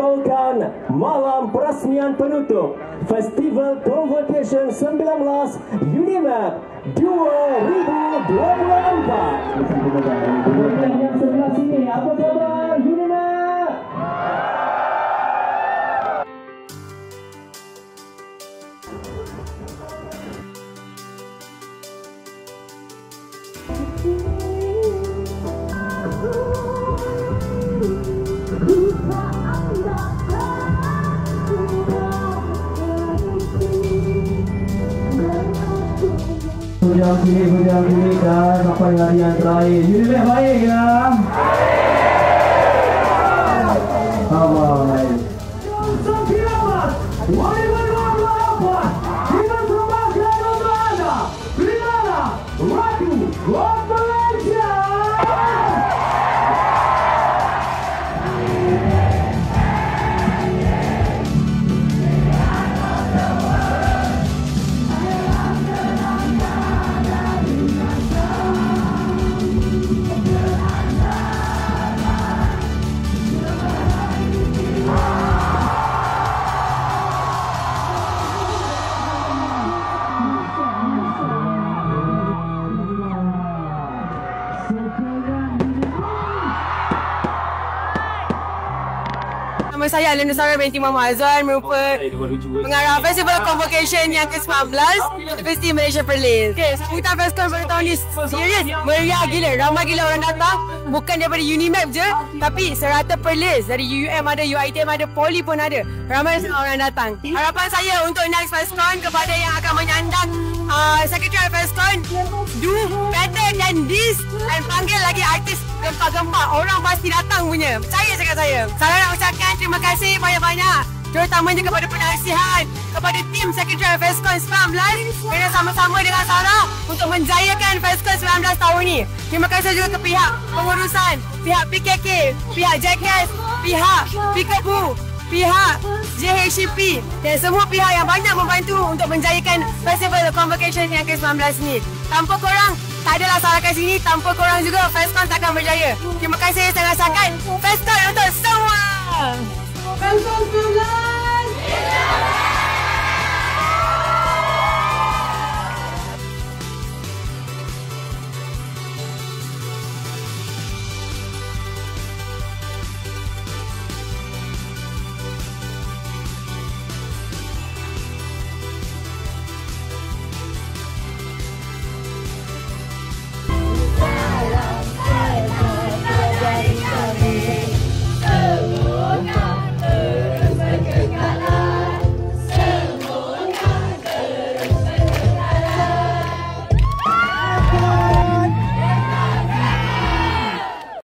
membawakan malam peresmian penutup Festival Convocation 19 UNIMAP 2024. Kemudian yang sebelah sini, apa khabar UNIMAP? Hujan kini kan sampai hari yang terakhir. UNIMAP baik ya? Baik. Nama saya Alendusara binti Muhammad Azwan, merupakan pengarah Festival Convocation yang ke-19 Universiti Malaysia Perlis. Okay, sambutan Festival pada tahun ni serius, meriah gila, ramai gila orang datang. Bukan daripada UNIMAP je, tapi serata Perlis. Dari UUM ada, UiTM ada, Poli pun ada. Ramai orang datang. Harapan saya untuk next FestCon kepada yang akan menyandang Secretary FestCon, do better than this and panggil lagi artis gempak-gempak. Orang pasti datang punya. Percaya cakap saya. Saya nak ucapkan terima kasih banyak-banyak, terutamanya kepada penasihat, kepada tim Secretary FestCon 19 kerana sama-sama dengan Sarah untuk menjayakan FestCon 19 tahun ni. Terima kasih juga ke pihak pengurusan, pihak PKK, pihak JKS, pihak Peekaboo, pihak JHCP dan semua pihak yang banyak membantu untuk menjayakan Festival Convocation yang ke-19 ni. Tanpa korang, tak adalah Sarah kat sini. Tanpa korang juga FestCon takkan berjaya. Terima kasih sangat-sangat. FestCon untuk semua!